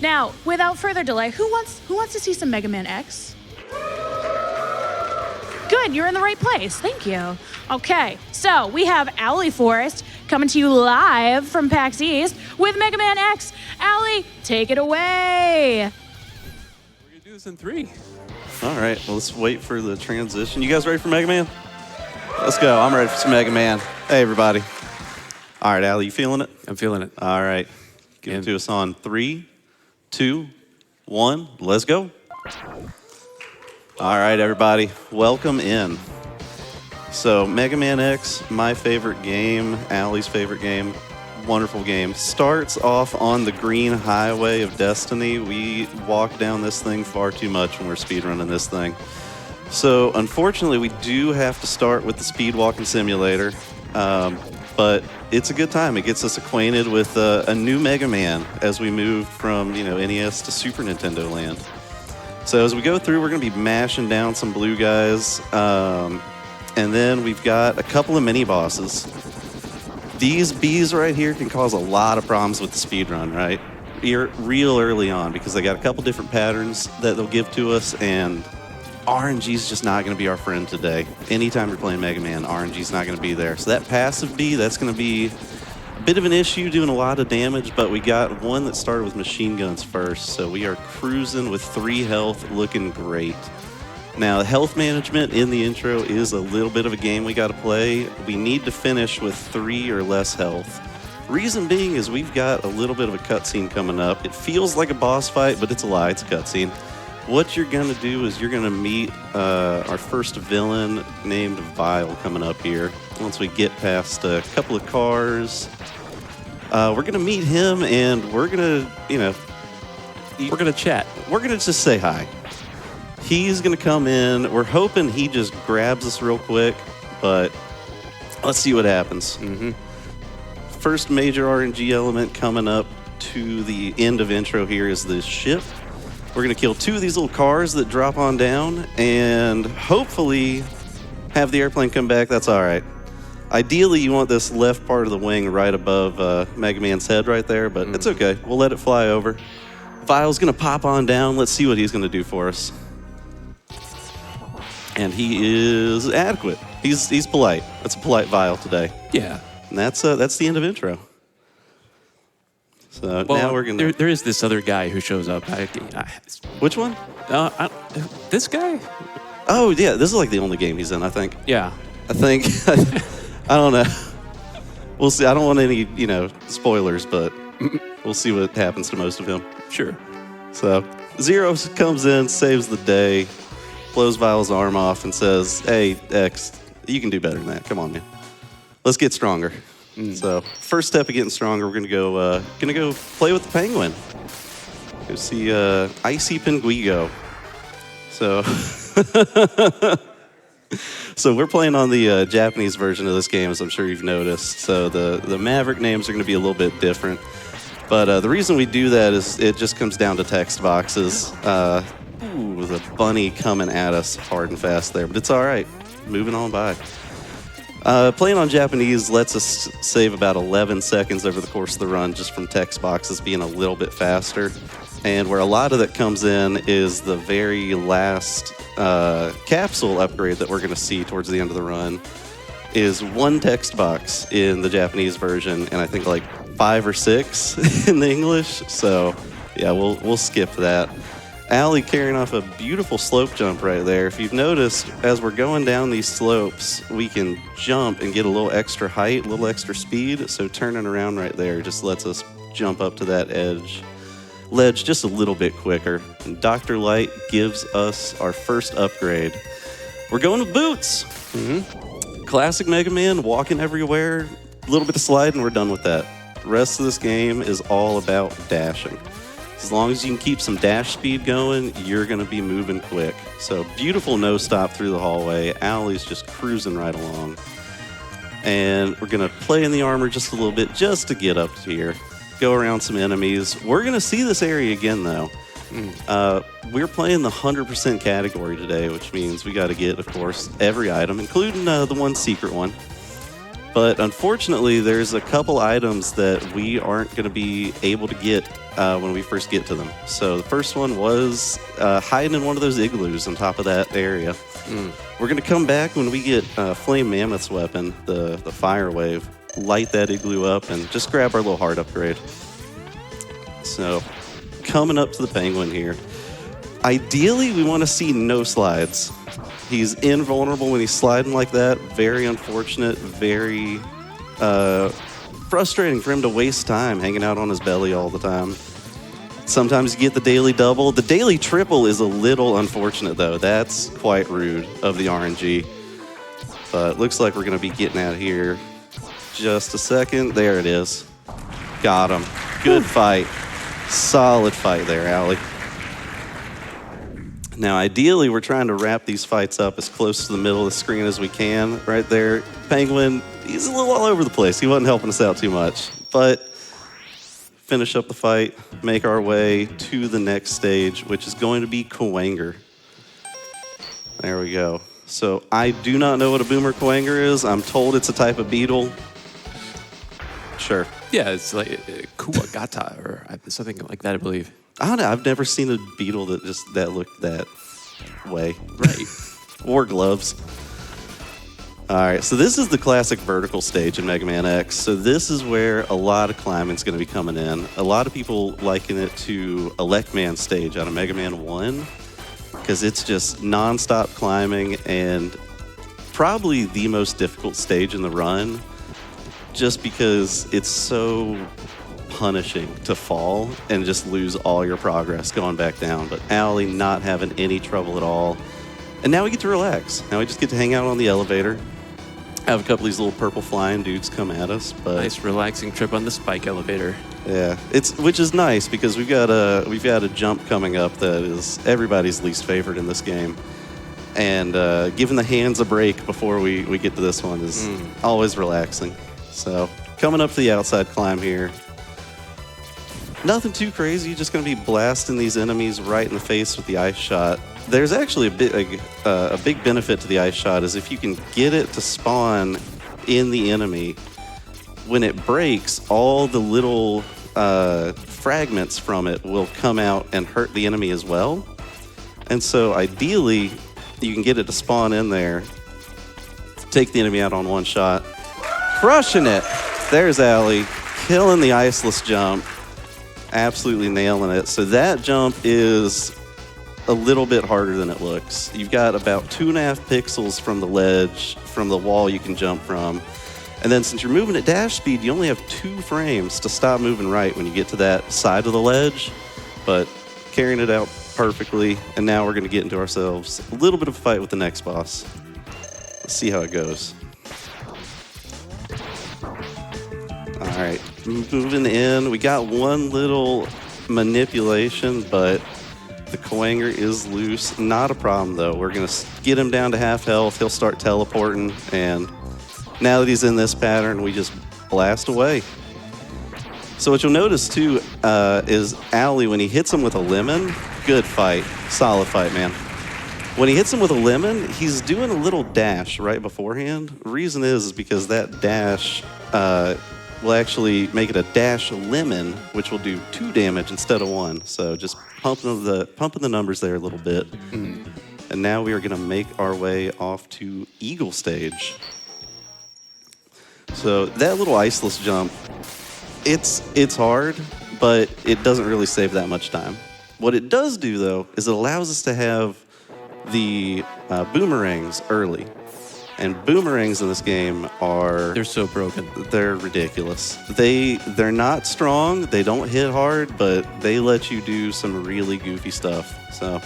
Now, without further delay, who wants to see some Mega Man X? Good, you're in the right place. Thank you. Okay, so we have Allie Forrest coming to you live from PAX East with Mega Man X. Allie, take it away. We're gonna do this in 3. All right, well, let's wait for the transition. You guys ready for Mega Man? Let's go. I'm ready for some Mega Man. Hey, everybody. All right, Allie, you feeling it? I'm feeling it. All right. Give it to us on 3, 2, 1. Let's go. All right, everybody. Welcome in. So, Mega Man X, my favorite game, Allie's favorite game, wonderful game. Starts off on the green highway of destiny. We walk down this thing far too much when we're speedrunning this thing. So, unfortunately, we do have to start with the speed walking simulator. But it's a good time. It gets us acquainted with a new Mega Man as we move from, NES to Super Nintendo land. So as we go through, we're going to be mashing down some blue guys. And then we've got a couple of mini bosses. These bees right here can cause a lot of problems with the speedrun, right? Real early on, because they got a couple different patterns that they'll give to us, and RNG's just not going to be our friend today. Anytime you're playing Mega Man, RNG's not going to be there. So that passive bee, that's going to be a bit of an issue, doing a lot of damage, but we got one that started with machine guns first, so we are cruising with 3 health, looking great. Now, health management in the intro is a little bit of a game we got to play. We need to finish with 3 or less health. Reason being is we've got a little bit of a cutscene coming up. It feels like a boss fight, but it's a lie, it's a cutscene. What you're going to do is you're going to meet our first villain named Vile coming up here. Once we get past a couple of cars, we're going to meet him, and we're going to, We're gonna chat. we're going to just say hi. He's going to come in. We're hoping he just grabs us real quick, but let's see what happens. First major RNG element coming up to the end of intro here is the ship. We're going to kill 2 of these little cars that drop on down and hopefully have the airplane come back. That's all right. Ideally, you want this left part of the wing right above Mega Man's head right there, but it's okay. We'll let it fly over. Vile's going to pop on down. Let's see what he's going to do for us. And he is adequate. He's polite. That's a polite Vile today. Yeah. And that's the end of intro. So now we're gonna. There is this other guy who shows up. Which one? This guy? Oh yeah, this is like the only game he's in, I think. Yeah. I think. I don't know. We'll see. I don't want any, spoilers, but we'll see what happens to most of him. Sure. So Zero comes in, saves the day, blows Vile's arm off, and says, "Hey, X, you can do better than that. Come on, man. Let's get stronger." So first step of getting stronger, we're gonna go play with the penguin. Go see Icy Penguigo. So so we're playing on the Japanese version of this game, as I'm sure you've noticed. So the Maverick names are gonna be a little bit different. But the reason we do that is it just comes down to text boxes. Ooh, the bunny coming at us hard and fast there, but it's all right. Moving on by. Playing on Japanese lets us save about 11 seconds over the course of the run just from text boxes being a little bit faster. And where a lot of that comes in is the very last capsule upgrade that we're going to see towards the end of the run is 1 text box in the Japanese version, and I think like 5 or 6 in the English. So yeah, we'll skip that. Allie carrying off a beautiful slope jump right there. If you've noticed, as we're going down these slopes, we can jump and get a little extra height, a little extra speed. So turning around right there just lets us jump up to that ledge just a little bit quicker. And Dr. Light gives us our first upgrade. We're going with boots. Classic Mega Man, walking everywhere, a little bit of slide, and we're done with that. The rest of this game is all about dashing. As long as you can keep some dash speed going, you're going to be moving quick. So beautiful no-stop through the hallway. Allie's just cruising right along. And we're going to play in the armor just a little bit just to get up to here. Go around some enemies. We're going to see this area again, though. We're playing the 100% category today, which means we got to get, of course, every item, including the one secret one. But unfortunately, there's a couple items that we aren't going to be able to get when we first get to them. So the first one was hiding in one of those igloos on top of that area. We're going to come back when we get Flame Mammoth's weapon, the Fire Wave, light that igloo up, and just grab our little heart upgrade. So coming up to the penguin here. Ideally, we want to see no slides. He's invulnerable when he's sliding like that. Very unfortunate, very frustrating for him to waste time hanging out on his belly all the time. Sometimes you get the daily double. The daily triple is a little unfortunate, though. That's quite rude of the RNG. But looks like we're going to be getting out of here. Just a second. There it is. Got him. Good fight. Solid fight there, Allie. Now, ideally, we're trying to wrap these fights up as close to the middle of the screen as we can. Right there, Penguin, he's a little all over the place. He wasn't helping us out too much. But finish up the fight, make our way to the next stage, which is going to be Kuwanger. There we go. So I do not know what a boomer Kuwanger is. I'm told it's a type of beetle. Sure. Yeah, it's like Kuwagata or something like that, I believe. I don't know. I've never seen a beetle that looked that way. Right. Or gloves. All right, so this is the classic vertical stage in Mega Man X. So this is where a lot of climbing is going to be coming in. A lot of people liken it to Electman stage out of Mega Man 1 because it's just nonstop climbing and probably the most difficult stage in the run just because it's so punishing to fall and just lose all your progress going back down. But Allie not having any trouble at all. And now we get to relax. Now we just get to hang out on the elevator. Have a couple of these little purple flying dudes come at us. But Nice relaxing trip on the spike elevator. yeah, which is nice because we've got a jump coming up that is everybody's least favorite in this game. And giving the hands a break before we get to this one is always relaxing. So coming up to the outside climb here. Nothing too crazy, just going to be blasting these enemies right in the face with the ice shot. There's actually a big benefit to the ice shot is if you can get it to spawn in the enemy, when it breaks, all the little fragments from it will come out and hurt the enemy as well. And so ideally, you can get it to spawn in there, take the enemy out on one shot. Crushing it. There's Allie, killing the iceless jump. Absolutely nailing it. So that jump is a little bit harder than it looks. You've got about 2.5 pixels from the ledge, from the wall you can jump from. And then since you're moving at dash speed, you only have 2 frames to stop moving right when you get to that side of the ledge. But carrying it out perfectly. And now we're going to get into ourselves a little bit of a fight with the next boss. Let's see how it goes. All right, moving in. We got one little manipulation, but the Kuwanger is loose. Not a problem, though. We're going to get him down to half health. He'll start teleporting, and now that he's in this pattern, we just blast away. So what you'll notice, too, is Allie, when he hits him with a lemon, good fight. Solid fight, man. When he hits him with a lemon, he's doing a little dash right beforehand. The reason is because that dash will actually make it a dash lemon, which will do 2 damage instead of 1. So just pumping the numbers there a little bit. And now we are going to make our way off to Eagle Stage. So that little iceless jump, it's hard, but it doesn't really save that much time. What it does do, though, is it allows us to have the boomerangs early. And boomerangs in this game They're so broken. They're ridiculous. They're not strong, they don't hit hard, but they let you do some really goofy stuff. So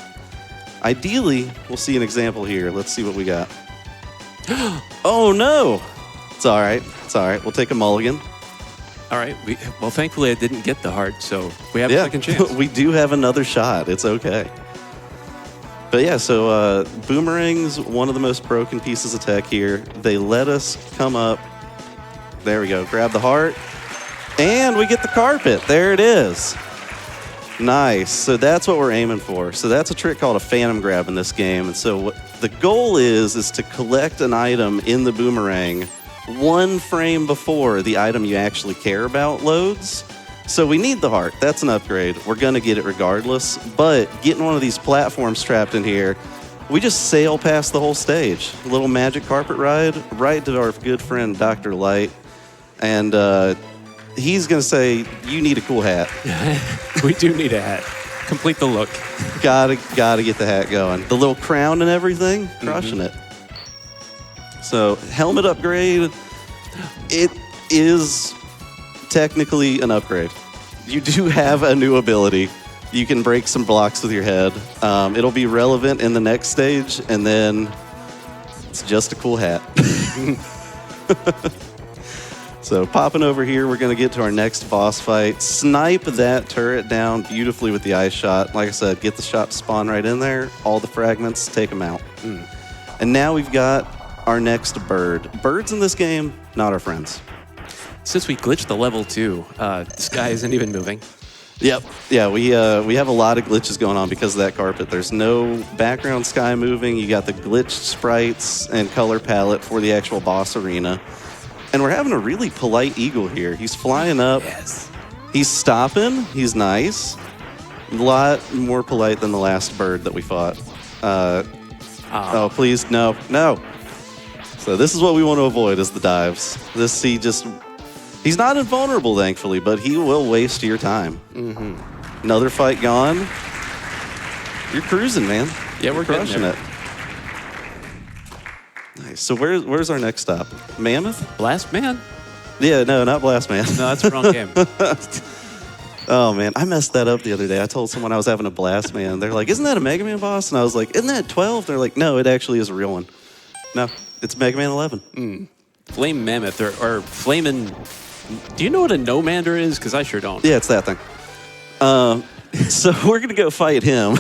ideally, we'll see an example here. Let's see what we got. Oh no! It's all right. We'll take a mulligan. All right. Well, thankfully, I didn't get the heart, so we have a second chance. We do have another shot. It's okay. But yeah, so boomerangs, one of the most broken pieces of tech here. They let us come up. There we go. Grab the heart. And we get the carpet. There it is. Nice. So that's what we're aiming for. So that's a trick called a phantom grab in this game. And so what the goal is to collect an item in the boomerang one frame before the item you actually care about loads. So we need the heart. That's an upgrade. We're going to get it regardless. But getting one of these platforms strapped in here, we just sail past the whole stage. A little magic carpet ride right to our good friend Dr. Light. And he's going to say, you need a cool hat. We do need a hat. Complete the look. Gotta get the hat going. The little crown and everything, crushing it. So helmet upgrade, it is technically an upgrade. You do have a new ability. You can break some blocks with your head. It'll be relevant in the next stage, and then it's just a cool hat. So popping over here, we're going to get to our next boss fight. Snipe that turret down beautifully with the ice shot. Like I said, get the shot to spawn right in there. All the fragments, take them out. And now we've got our next bird. Birds in this game, not our friends. Since we glitched the level 2, this guy isn't even moving. Yep. Yeah, we have a lot of glitches going on because of that carpet. There's no background sky moving. You got the glitched sprites and color palette for the actual boss arena. And we're having a really polite eagle here. He's flying up. Yes. He's stopping. He's nice. A lot more polite than the last bird that we fought. Oh, please, no. So this is what we want to avoid is the dives. He's not invulnerable, thankfully, but he will waste your time. Another fight gone. You're cruising, man. Yeah, we're crushing it. Nice. So where's our next stop? Mammoth? Blast Man? Yeah, no, not Blast Man. No, that's the wrong game. Oh, man. I messed that up the other day. I told someone I was having a Blast Man. They're like, isn't that a Mega Man boss? And I was like, isn't that 12? They're like, no, it actually is a real one. No, it's Mega Man 11. Flame Mammoth or Flamin'... Do you know what a Nomander is? Because I sure don't. Yeah, it's that thing. So we're going to go fight him.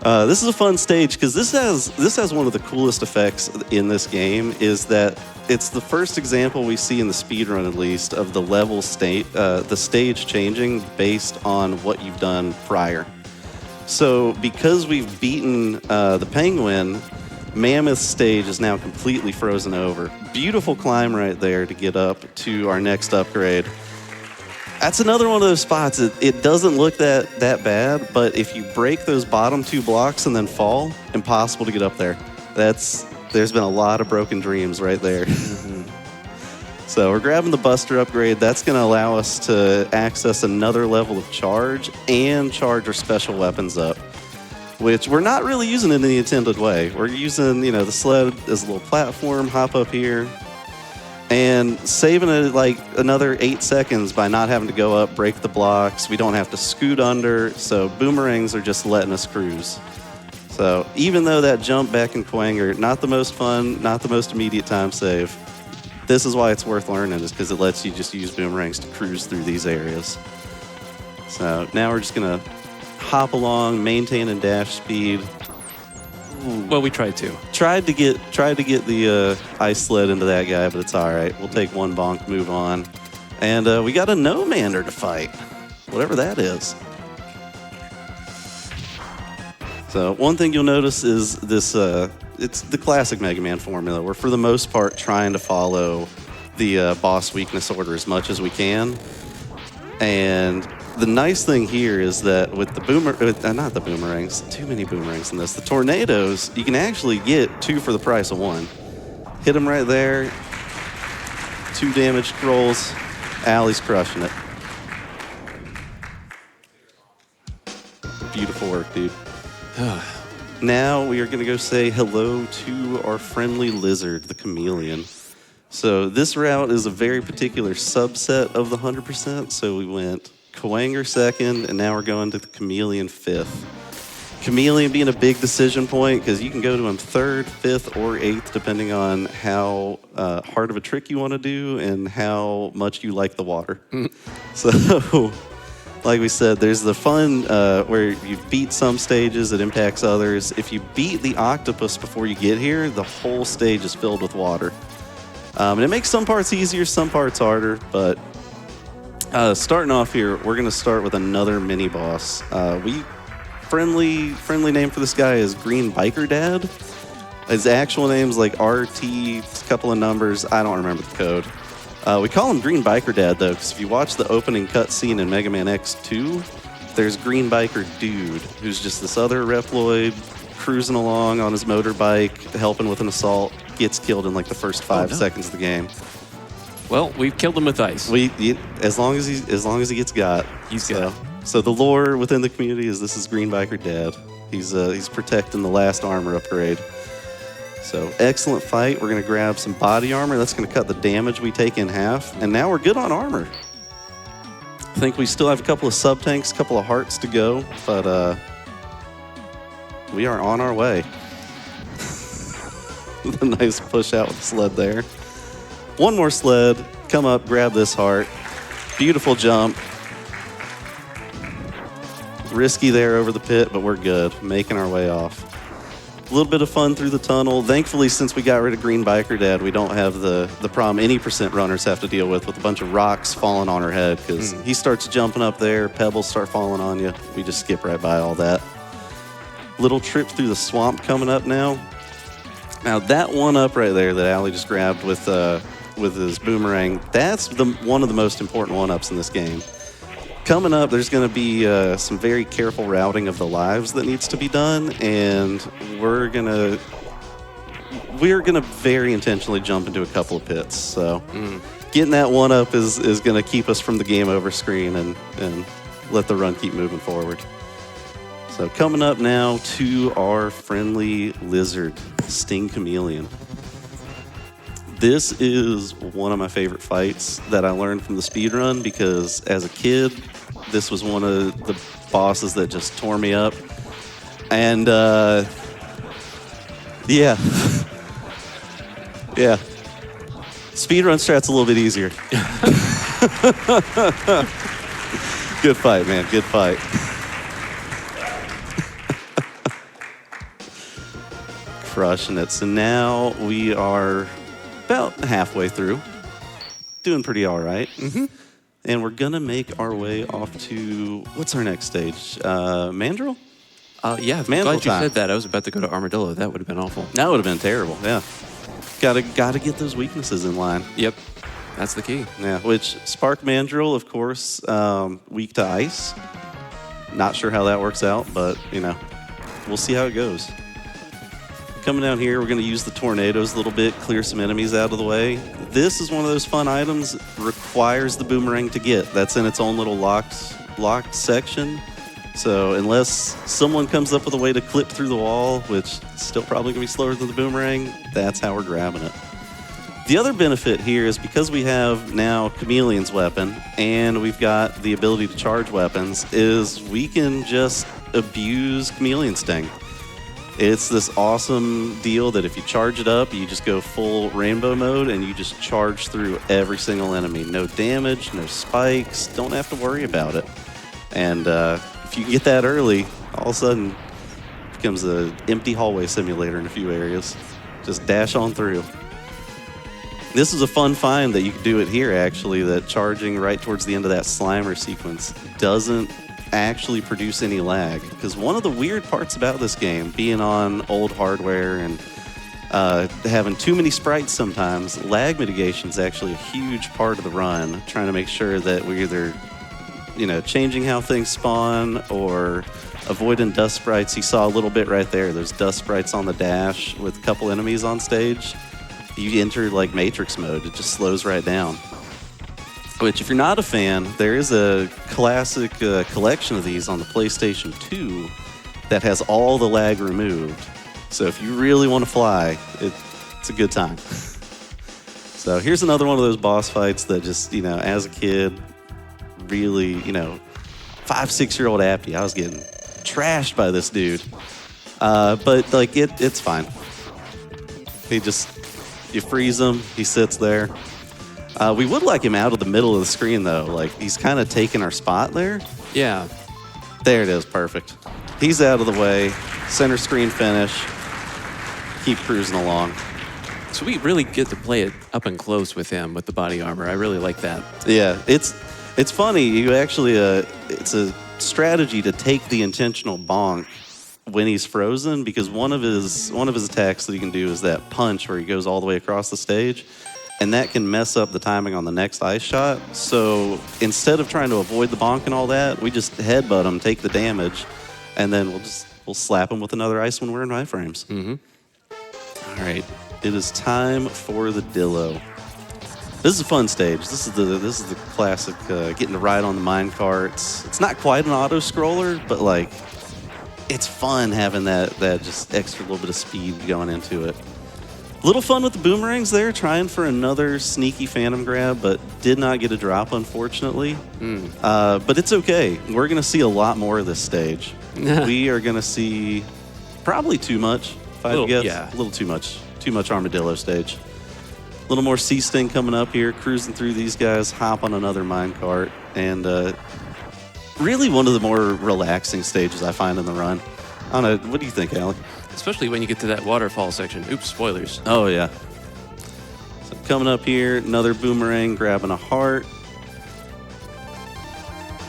This is a fun stage because this has one of the coolest effects in this game is that it's the first example we see in the speedrun at least of the level state, the stage changing based on what you've done prior. So because we've beaten the penguin, Mammoth's stage is now completely frozen over. Beautiful climb right there to get up to our next upgrade. That's another one of those spots. It doesn't look that bad, but if you break those bottom 2 blocks and then fall, impossible to get up there. There's been a lot of broken dreams right there. So we're grabbing the Buster upgrade. That's going to allow us to access another level of charge and charge our special weapons up, which we're not really using in the intended way. We're using, the sled as a little platform, hop up here, and saving it like another 8 seconds by not having to go up, break the blocks. We don't have to scoot under, so boomerangs are just letting us cruise. So even though that jump back in Kuwanger, not the most fun, not the most immediate time save, this is why it's worth learning, is because it lets you just use boomerangs to cruise through these areas. So now we're just gonna hop along, maintain and dash speed. Well, we tried to. Tried to get the ice sled into that guy, but it's all right. We'll take one bonk, move on. And we got a Nomander to fight, whatever that is. So one thing you'll notice is this, it's the classic Mega Man formula. We're for the most part trying to follow the boss weakness order as much as we can. And the nice thing here is that with the not the boomerangs, too many boomerangs in this. The tornadoes, you can actually get 2 for the price of 1. Hit them right there. 2 damage rolls. Allie's crushing it. Beautiful work, dude. Now we are going to go say hello to our friendly lizard, the Chameleon. So this route is a very particular subset of the 100%. So we went Kuwanger 2nd, and now we're going to the Chameleon 5th. Chameleon being a big decision point because you can go to him 3rd, 5th, or 8th, depending on how hard of a trick you want to do and how much you like the water. So, like we said, there's the fun where you beat some stages, it impacts others. If you beat the Octopus before you get here, the whole stage is filled with water. And it makes some parts easier, some parts harder, but starting off here, we're going to start with another mini boss. Friendly name for this guy is Green Biker Dad. His actual name's like RT, a couple of numbers. I don't remember the code. We call him Green Biker Dad, though, because if you watch the opening cutscene in Mega Man X2, there's Green Biker Dude, who's just this other Reploid cruising along on his motorbike, helping with an assault, gets killed in like the first 5 seconds of the game. Well, we've killed him with ice. As long as he gets got. He's got. So the lore within the community is this is Green Biker Dad. He's protecting the last armor upgrade. So excellent fight. We're gonna grab some body armor. That's gonna cut the damage we take in half. And now we're good on armor. I think we still have a couple of sub-tanks, a couple of hearts to go, but we are on our way. A nice push out with the sled there. One more sled, come up, grab this heart. Beautiful jump. Risky there over the pit, but we're good, making our way off. A little bit of fun through the tunnel. Thankfully, since we got rid of Green Biker Dad, we don't have the problem any percent runners have to deal with a bunch of rocks falling on our head, because he starts jumping up there, pebbles start falling on you. We just skip right by all that. Little trip through the swamp coming up now. Now that one up right there that Allie just grabbed with his boomerang, that's one of the most important one-ups in this game. Coming up, there's going to be some very careful routing of the lives that needs to be done, and we're gonna very intentionally jump into a couple of pits. So getting that one up is going to keep us from the game over screen and let the run keep moving forward. So coming up now to our friendly lizard, Sting Chameleon. This is one of my favorite fights that I learned from the speedrun, because as a kid, this was one of the bosses that just tore me up. And yeah. Yeah. Speedrun strat's a little bit easier. Good fight, man. Good fight. Crushing it. So now we are about halfway through. Doing pretty all right. And we're going to make our way off to, what's our next stage? Mandrill? Yeah, I'm Mandrill glad you time. said that. I was about to go to Armadillo. That would have been awful. That would have been terrible, yeah. Gotta get those weaknesses in line. Yep, that's the key. Yeah, which Spark Mandrill, of course, weak to ice. Not sure how that works out, but, we'll see how it goes. Coming down here, we're going to use the tornadoes a little bit, clear some enemies out of the way. This is one of those fun items, requires the boomerang to get. That's in its own little locked section. So unless someone comes up with a way to clip through the wall, which is still probably going to be slower than the boomerang, that's how we're grabbing it. The other benefit here is because we have now Chameleon's weapon and we've got the ability to charge weapons, is we can just abuse Chameleon Sting. It's this awesome deal that if you charge it up, you just go full rainbow mode and you just charge through every single enemy. No damage, no spikes, don't have to worry about it. And if you get that early, all of a sudden it becomes an empty hallway simulator in a few areas. Just dash on through. This is a fun find that you can do it here, actually, that charging right towards the end of that Slimer sequence doesn't actually produce any lag, because one of the weird parts about this game, being on old hardware and having too many sprites sometimes, lag mitigation is actually a huge part of the run, trying to make sure that we're either changing how things spawn or avoiding dust sprites. You saw a little bit right there, there's dust sprites on the dash with a couple enemies on stage. You enter like Matrix mode, it just slows right down. Which, if you're not a fan, there is a classic collection of these on the PlayStation 2 that has all the lag removed. So if you really want to fly, it's a good time. So here's another one of those boss fights that just, as a kid, really, 5-6-year-old Apty, I was getting trashed by this dude. But like it's fine. You freeze him, he sits there. We would like him out of the middle of the screen, though. Like, he's kind of taking our spot there. Yeah. There it is. Perfect. He's out of the way. Center screen finish. Keep cruising along. So we really get to play it up and close with him with the body armor. I really like that. Yeah. It's funny. You actually, it's a strategy to take the intentional bonk when he's frozen, because one of his attacks that he can do is that punch where he goes all the way across the stage, and that can mess up the timing on the next ice shot. So instead of trying to avoid the bonk and all that, we just headbutt him, take the damage, and then we'll slap him with another ice when we're in iframes. All right, it is time for the Dillo. This is a fun stage. This is the classic getting to ride on the mine carts. It's not quite an auto scroller, but like it's fun having that just extra little bit of speed going into it. A little fun with the boomerangs there, trying for another sneaky phantom grab, but did not get a drop, unfortunately. But it's okay. We're going to see a lot more of this stage. We are going to see probably too much, if I had to guess. Yeah. A little too much. Too much Armadillo stage. A little more Sea Sting coming up here, cruising through these guys, hop on another minecart, and really one of the more relaxing stages I find in the run. I don't know, what do you think, Alec? Especially when you get to that waterfall section. Oops, spoilers. Oh, yeah. So coming up here, another boomerang, grabbing a heart.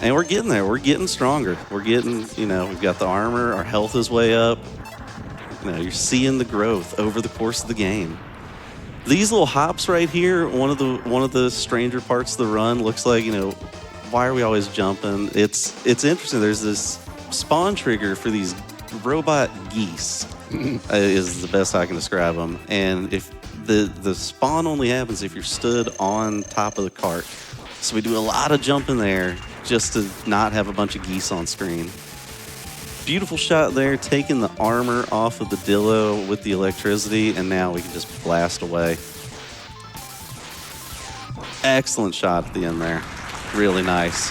And we're getting there. We're getting stronger. We're getting, we've got the armor. Our health is way up. You're seeing the growth over the course of the game. These little hops right here, one of the stranger parts of the run, looks like, why are we always jumping? It's interesting. There's this spawn trigger for these robot geese, is the best I can describe them. And if the spawn only happens if you're stood on top of the cart. So we do a lot of jumping there just to not have a bunch of geese on screen. Beautiful shot there, taking the armor off of the Dillo with the electricity, and now we can just blast away. Excellent shot at the end there. Really nice.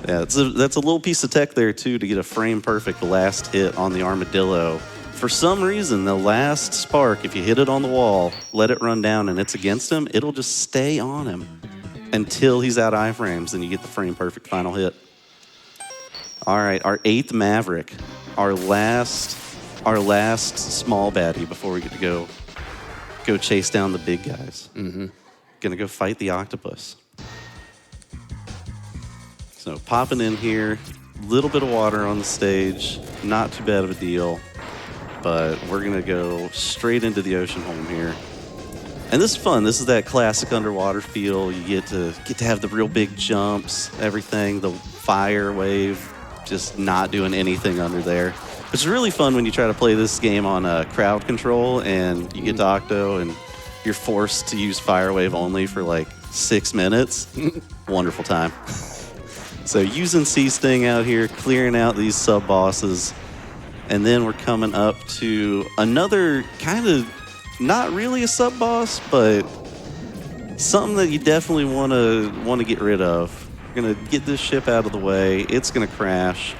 Yeah, that's a little piece of tech there, too, to get a frame-perfect last hit on the Armadillo. For some reason, the last spark, if you hit it on the wall, let it run down, and it's against him, it'll just stay on him until he's out of iframes, then you get the frame-perfect final hit. All right, our 8th Maverick, our last small baddie before we get to go chase down the big guys. Gonna go fight the Octopus. So popping in here, little bit of water on the stage, not too bad of a deal, but we're gonna go straight into the ocean home here. And this is fun. This is that classic underwater feel. You get to have the real big jumps, everything, the fire wave, just not doing anything under there. It's really fun when you try to play this game on crowd control and you get to Octo and you're forced to use fire wave only for like 6 minutes. Wonderful time. So using Sea Sting out here, clearing out these sub-bosses, and then we're coming up to another kind of not really a sub-boss, but something that you definitely want to get rid of. We're going to get this ship out of the way. It's going to crash.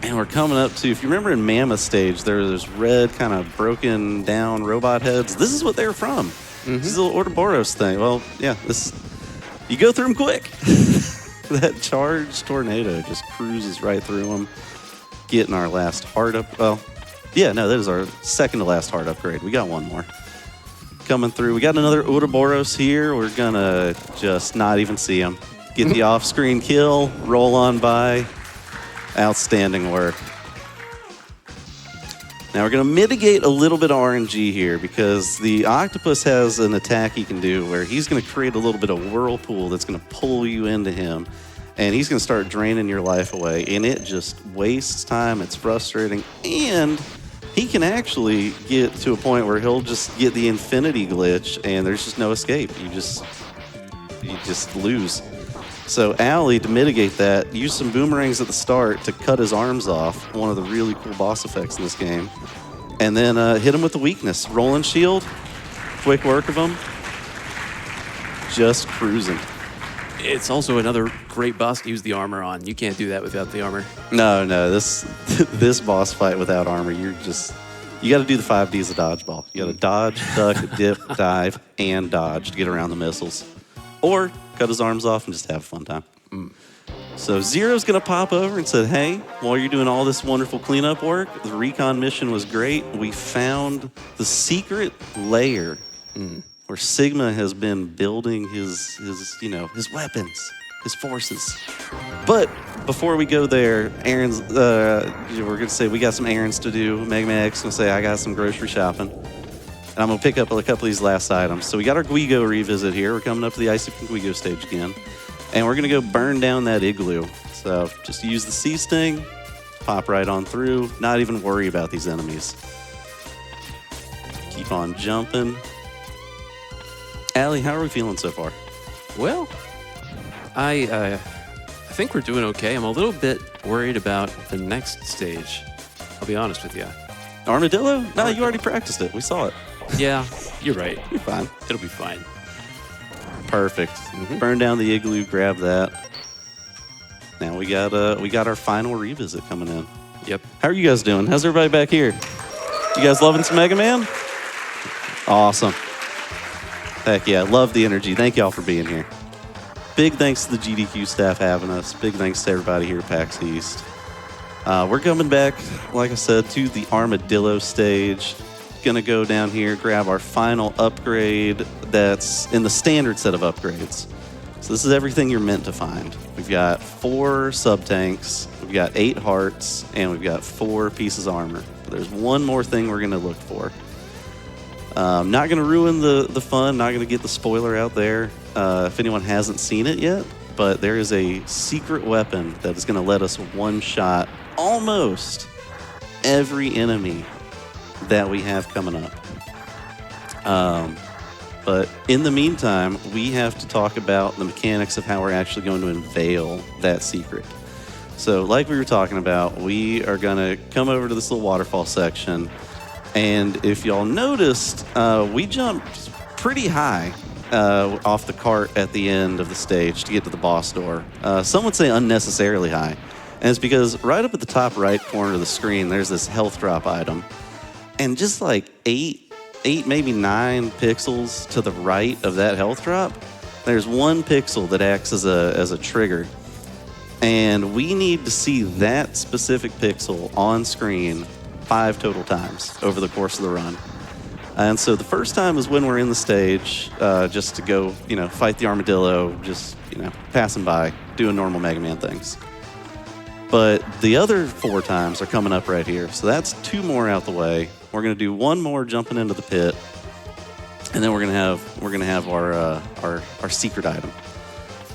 And we're coming up to, if you remember in Mammoth stage, there was this red kind of broken down robot heads. This is what they're from. This is a little Ouroboros thing. Well, yeah, you go through them quick. That charged tornado just cruises right through them. Getting our last heart up. Well, yeah, no, that is our second to last heart upgrade. We got one more coming through. We got another Ouroboros here. We're going to just not even see him. Get the off-screen kill, roll on by. Outstanding work. Now we're going to mitigate a little bit of RNG here because the Octopus has an attack he can do where he's going to create a little bit of whirlpool that's going to pull you into him. And he's going to start draining your life away. And it just wastes time. It's frustrating. And he can actually get to a point where he'll just get the infinity glitch and there's just no escape. You just lose. So Allie, to mitigate that, used some boomerangs at the start to cut his arms off, one of the really cool boss effects in this game. And then hit him with the weakness. Rolling shield, quick work of him. Just cruising. It's also another great boss to use the armor on. You can't do that without the armor. No, this boss fight without armor, you got to do the 5 Ds of dodgeball. You got to dodge, duck, dip, dive, and dodge to get around the missiles. Or cut his arms off and just have a fun time. So Zero's going to pop over and said, hey, while you're doing all this wonderful cleanup work, the recon mission was great. We found the secret lair where Sigma has been building his weapons. his forces. But before we go there, Aaron's, we're going to say we got some errands to do. Mega Man X going to say I got some grocery shopping. And I'm going to pick up a couple of these last items. So we got our Guigo revisit here. We're coming up to the Icy Guigo stage again. And we're going to go burn down that igloo. So just use the Sea Sting, pop right on through, not even worry about these enemies. Keep on jumping. Allie, how are we feeling so far? Well, I think we're doing okay. I'm a little bit worried about the next stage. I'll be honest with you. Armadillo? No, you already practiced it. We saw it. Yeah, you're right. You're fine. It'll be fine. Perfect. Burn down the igloo, grab that. Now we got our final revisit coming in. Yep. How are you guys doing? How's everybody back here? You guys loving some Mega Man? Awesome. Heck yeah, love the energy. Thank y'all for being here. Big thanks to the GDQ staff having us. Big thanks to everybody here at PAX East. We're coming back, like I said, to the Armadillo stage. Gonna go down here, grab our final upgrade that's in the standard set of upgrades. So this is everything you're meant to find. We've got 4 sub-tanks, we've got 8 hearts, and we've got 4 pieces of armor. There's one more thing we're gonna look for. Not gonna ruin the fun, not gonna get the spoiler out there if anyone hasn't seen it yet, but there is a secret weapon that is gonna let us one-shot almost every enemy that we have coming up. But in the meantime, we have to talk about the mechanics of how we're actually going to unveil that secret. So like we were talking about, we are gonna come over to this little waterfall section, and if y'all noticed, we jumped pretty high off the cart at the end of the stage to get to the boss door. Some would say unnecessarily high. And it's because right up at the top right corner of the screen, there's this health drop item. And just like 8, maybe 9 pixels to the right of that health drop, there's 1 pixel that acts as a trigger. And we need to see that specific pixel on screen 5 total times over the course of the run. And so the first time is when we're in the stage, just to go, fight the Armadillo, just, passing by, doing normal Mega Man things. But the other 4 times are coming up right here. So that's 2 more out the way. We're gonna do 1 more jumping into the pit, and then we're gonna have our secret item.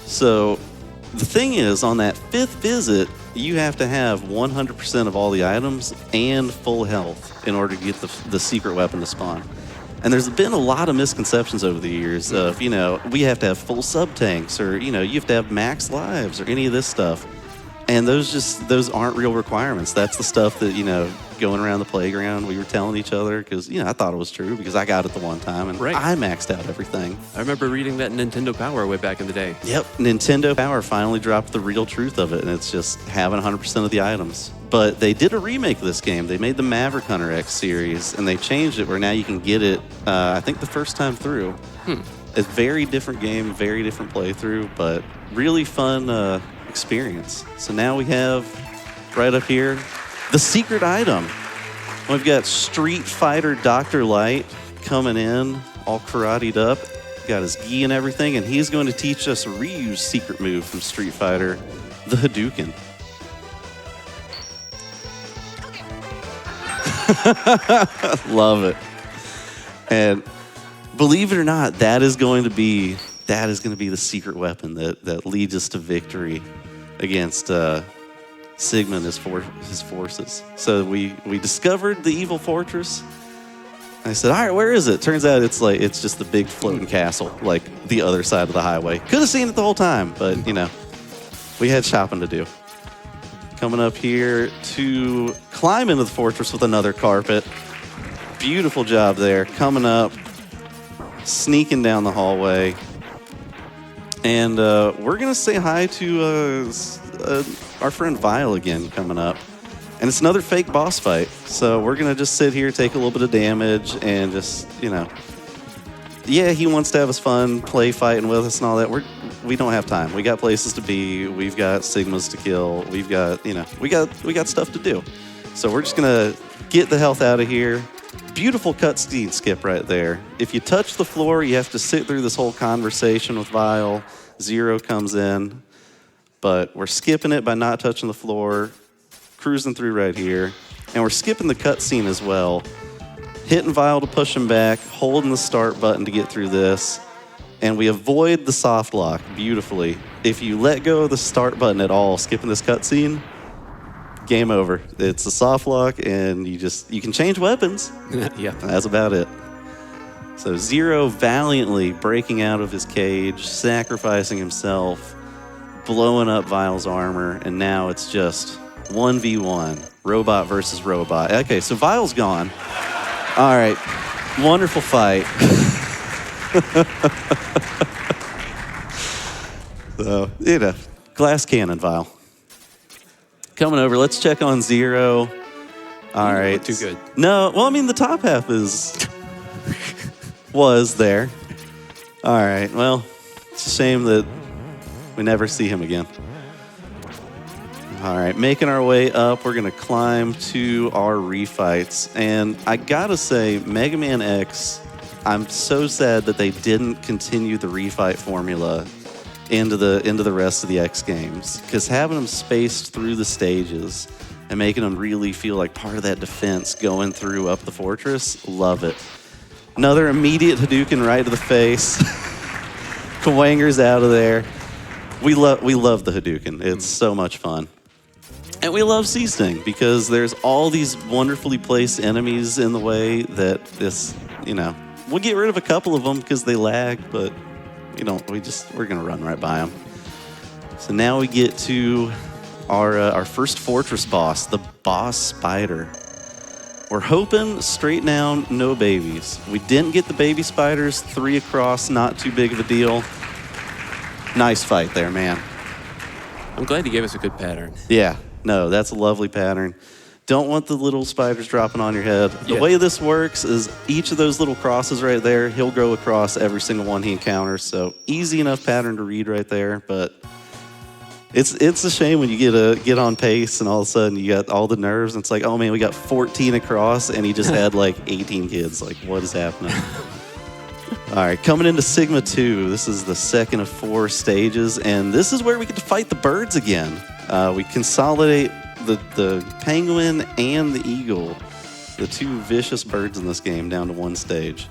So the thing is, on that 5th visit, you have to have 100% of all the items and full health in order to get the secret weapon to spawn. And there's been a lot of misconceptions over the years of, we have to have full sub-tanks, or, you have to have max lives, or any of this stuff. And those aren't real requirements. That's the stuff that, going around the playground, we were telling each other, because, I thought it was true because I got it the one time, and I maxed out everything. I remember reading that in Nintendo Power way back in the day. Yep, Nintendo Power finally dropped the real truth of it, and it's just having 100% of the items. But they did a remake of this game. They made the Maverick Hunter X series, and they changed it where now you can get it, I think, the first time through. A very different game, very different playthrough, but really fun experience. So now we have, right up here, the secret item. We've got Street Fighter Dr. Light coming in, all karate'd up. Got his gi and everything, and he's going to teach us Ryu's secret move from Street Fighter, the Hadouken. Love it. And believe it or not, that is going to be the secret weapon that leads us to victory against Sigma and his forces. So we discovered the evil fortress. I said, all right, where is it? Turns out it's just the big floating castle, like the other side of the highway. Could have seen it the whole time, but we had shopping to do. Coming up here to climb into the fortress with another carpet. Beautiful job there. Coming up, sneaking down the hallway. And we're going to say hi to our friend Vile again coming up. And it's another fake boss fight. So we're going to just sit here, take a little bit of damage, and just, yeah, he wants to have his fun, play fighting with us and all that. We don't have time. We got places to be. We've got Sigmas to kill. We've got, we got stuff to do. So we're just going to get the health out of here. Beautiful cutscene skip right there. If you touch the floor, you have to sit through this whole conversation with Vile. Zero comes in. but we're skipping it by not touching the floor, cruising through right here, and we're skipping the cutscene as well. Hitting Vile to push him back, holding the start button to get through this, and we avoid the soft lock beautifully. If you let go of the start button at all, skipping this cutscene, game over. It's a soft lock, and you can change weapons. Yeah. That's about it. So Zero valiantly breaking out of his cage, sacrificing himself, blowing up Vile's armor, and now it's just 1v1, robot versus robot. Okay, so Vile's gone. All right, wonderful fight. So, glass cannon Vile. Coming over, let's check on Zero. All right. Too good. No, well, I mean, the top half was there. All right, well, it's a shame that we never see him again. All right, making our way up, we're gonna climb to our refights. And I gotta say, Mega Man X, I'm so sad that they didn't continue the refight formula into the rest of the X games, because having them spaced through the stages and making them really feel like part of that defense going through up the fortress, love it. Another immediate Hadouken right to the face. Kuwanger's out of there. We love the Hadouken. It's so much fun. And we love C-Sting because there's all these wonderfully placed enemies in the way that we'll get rid of a couple of them because they lag, but we're gonna run right by them. So now we get to our first fortress boss, the boss spider. We're hoping straight down, no babies. We didn't get the baby spiders, 3 across, not too big of a deal. Nice fight there, man. I'm glad you gave us a good pattern. Yeah, no, that's a lovely pattern. Don't want the little spiders dropping on your head. The way this works is each of those little crosses right there, he'll go across every single one he encounters. So easy enough pattern to read right there, but it's a shame when you get on pace and all of a sudden you got all the nerves and it's like, oh man, we got 14 across and he just had like 18 kids. Like, what is happening? All right, coming into Sigma 2, this is the second of 4 stages, and this is where we get to fight the birds again. We consolidate the penguin and the eagle, the 2 vicious birds in this game, down to 1 stage.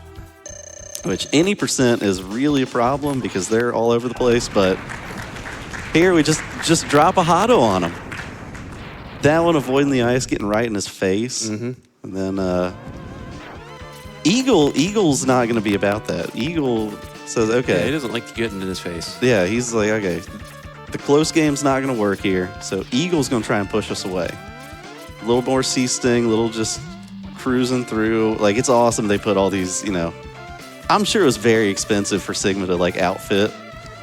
Which any percent is really a problem because they're all over the place, but here we just drop a Hundo on him. That one avoiding the ice, getting right in his face. Mm-hmm. And then Eagle's not going to be about that. Eagle says, okay. Yeah, he doesn't like to get into his face. Yeah, he's like, okay, the close game's not going to work here. So Eagle's going to try and push us away. A little more C-Sting, a little just cruising through. Like, it's awesome they put all these, I'm sure it was very expensive for Sigma to, like, outfit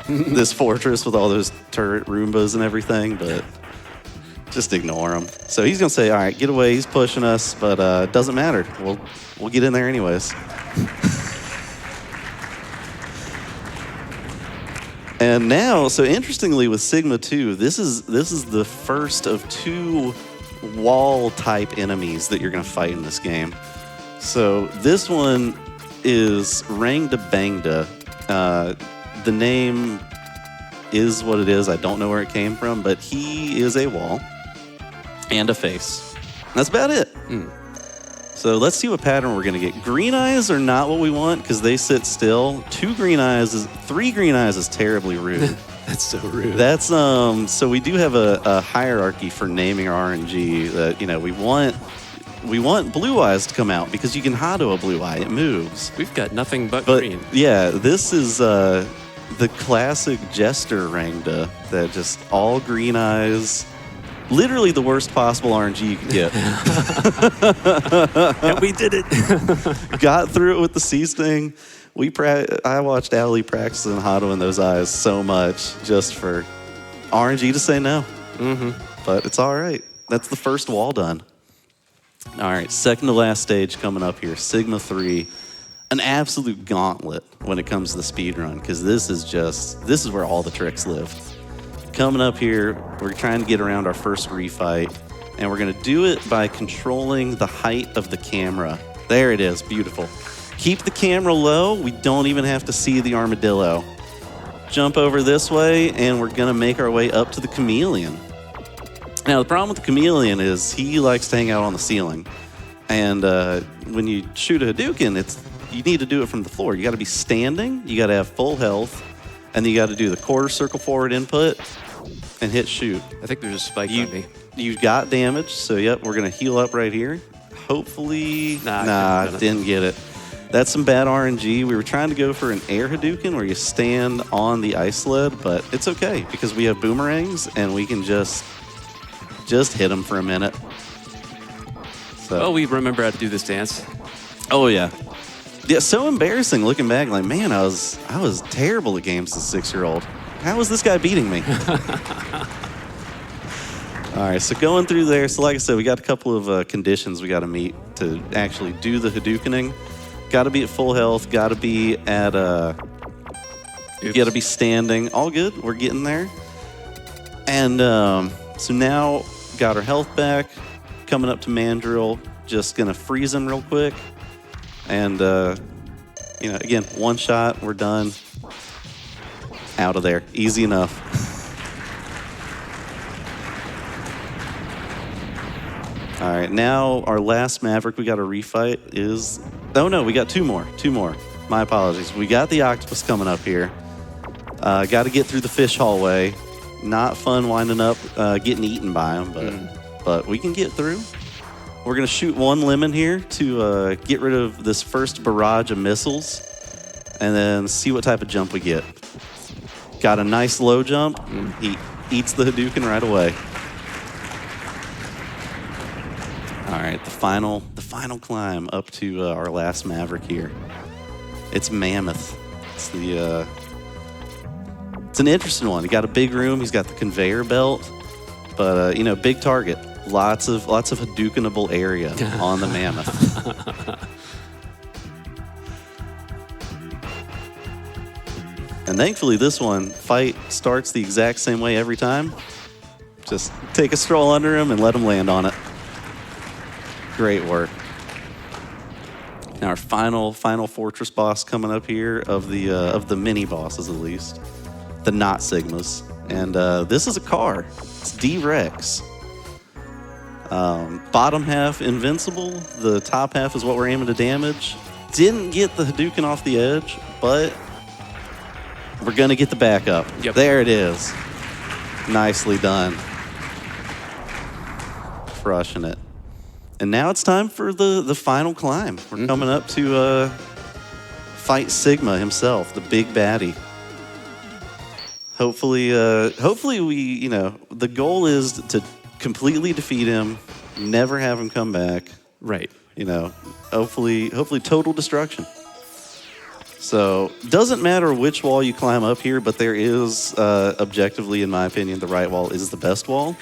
this fortress with all those turret Roombas and everything, but just ignore him. So he's going to say, all right, get away. He's pushing us, but it doesn't matter. We'll get in there anyways. And now, so interestingly with Sigma 2, this is the first of 2 wall-type enemies that you're going to fight in this game. So this one is Rangda Bangda. The name is what it is. I don't know where it came from, but he is a wall and a face. That's about it. So let's see what pattern we're going to get. Green eyes are not what we want because they sit still. 3 green eyes is terribly rude. That's so rude. That's so we do have a hierarchy for naming our RNG that, we want blue eyes to come out because you can Hundo a blue eye. It moves. We've got nothing but green. Yeah, this is the classic Jester Rangda that just all green eyes. Literally the worst possible RNG you could get. And we did it. Got through it with the C-Sting. I watched Ali practicing Hundo in those eyes so much just for RNG to say no. Mm-hmm. But it's all right. That's the first wall done. All right, second to last stage coming up here, Sigma 3. An absolute gauntlet when it comes to the speedrun, because this is where all the tricks live. Coming up here, we're trying to get around our first refight, and we're gonna do it by controlling the height of the camera. There it is, beautiful. Keep the camera low, we don't even have to see the armadillo. jump over this way, and we're gonna make our way up to the Chameleon. Now, the problem with the Chameleon is he likes to hang out on the ceiling. And when you shoot a Hadouken, you need to do it from the floor. You gotta be standing, you gotta have full health, and then you gotta do the quarter circle forward input and hit shoot. I think there's a spike on me. You got damage, so yep, we're gonna heal up right here. Hopefully, nah, didn't get it. That's some bad RNG. We were trying to go for an air Hadouken where you stand on the ice sled, but it's okay because we have boomerangs and we can just hit them for a minute. So. Well, we remember how to do this dance. Oh yeah. Yeah, so embarrassing looking back. Like, man, I was terrible at games as a 6-year-old. How is this guy beating me? All right, so going through there. So like I said, we got a couple of conditions we got to meet to actually do the Hadoukening. Got to be at full health. Got to be at you got to be standing. All good. We're getting there. And so now got our health back. Coming up to Mandrill. Just gonna freeze him real quick. And again, one shot. We're done. Out of there. Easy enough. All right, now our last Maverick we got to refight is... Oh, no, we got two more. My apologies. We got the Octopus coming up here. Got to get through the fish hallway. Not fun winding up getting eaten by them, but we can get through. We're going to shoot one lemon here to get rid of this first barrage of missiles and then see what type of jump we get. Got a nice low jump. He eats the Hadouken right away. All right, the final climb up to our last Maverick here. It's Mammoth. It's an interesting one. He got a big room. He's got the conveyor belt, but big target. Lots of Hadoukenable area on the Mammoth. And thankfully, this one fight starts the exact same way every time. Just take a stroll under him and let him land on it. Great work. Now our final fortress boss coming up here of the mini bosses at least, the not Sigmas, and this is a car. It's D-Rex. Bottom half invincible. The top half is what we're aiming to damage. Didn't get the Hadouken off the edge, but we're gonna get the backup. Yep. There it is. Nicely done. Crushing it. And now it's time for the final climb. We're coming up to fight Sigma himself, the big baddie. Hopefully we, the goal is to completely defeat him, never have him come back. Right. Hopefully total destruction. So doesn't matter which wall you climb up here, but there is objectively, in my opinion, the right wall is the best wall.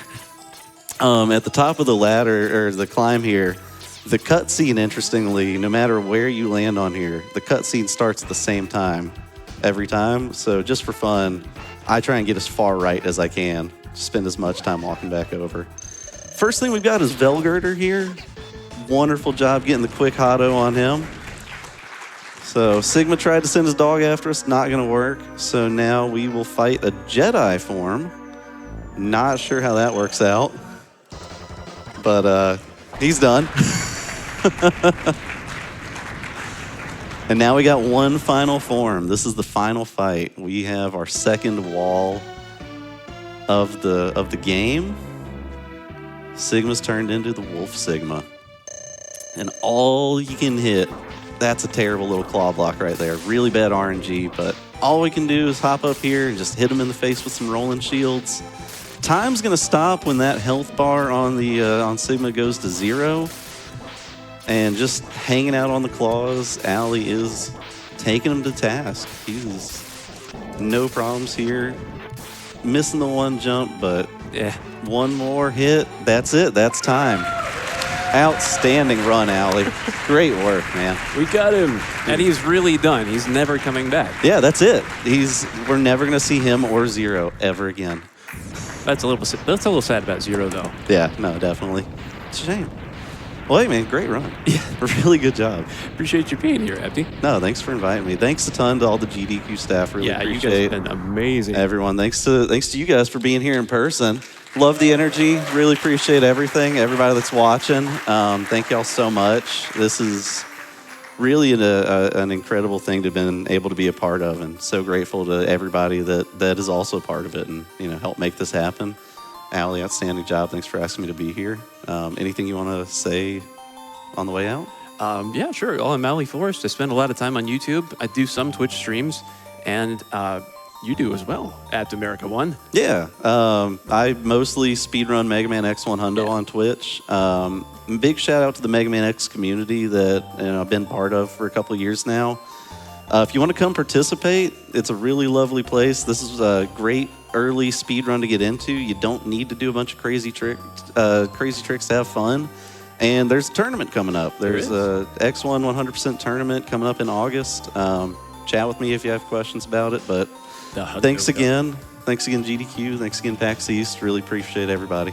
At the top of the ladder, or the climb here, the cutscene, interestingly, no matter where you land on here, the cutscene starts at the same time every time. So just for fun, I try and get as far right as I can, spend as much time walking back over. First thing we've got is Velgirder here. Wonderful job getting the quick Hundo on him. So Sigma tried to send his dog after us, not gonna work. So now we will fight a Jedi form. Not sure how that works out. But he's done. And now we got one final form. This is the final fight. We have our second wall of the game. Sigma's turned into the Wolf Sigma. And all you can hit, that's a terrible little claw block right there. Really bad RNG, but all we can do is hop up here and just hit him in the face with some rolling shields. Time's gonna stop when that health bar on Sigma goes to 0. And just hanging out on the claws, Allie is taking him to task. He's no problems here. Missing the one jump, but one more hit. That's it. That's time. Outstanding run, Allie. Great work, man. We got him. And he's really done. He's never coming back. Yeah, that's it. We're never gonna see him or Zero ever again. That's a little sad about Zero, though. Yeah, no, definitely. It's a shame. Well, hey, man, great run. Yeah. Really good job. Appreciate you being here, Abdi. No, thanks for inviting me. Thanks a ton to all the GDQ staff. Really Yeah, you appreciate guys have been amazing. everyone. Thanks to you guys for being here in person. Love the energy. Really appreciate everything. Everybody that's watching. Thank y'all so much. This is really an incredible thing to have been able to be a part of, and so grateful to everybody that is also a part of it and help make this happen. Allie, outstanding job. Thanks for asking me to be here. Anything you want to say on the way out? Yeah, sure. Well, I'm Allie Forrest. I spend a lot of time on YouTube. I do some Twitch streams, and you do as well at America One. Yeah, I mostly speedrun Mega Man X1 Hundo on Twitch. Big shout out to the Mega Man X community that I've been part of for a couple of years now. If you want to come participate, it's a really lovely place. This is a great early speedrun to get into. You don't need to do a bunch of crazy tricks to have fun. And there's a tournament coming up. There's a X1 100% tournament coming up in August. Chat with me if you have questions about it. But thanks again. Thanks again, GDQ. Thanks again, PAX East. Really appreciate everybody.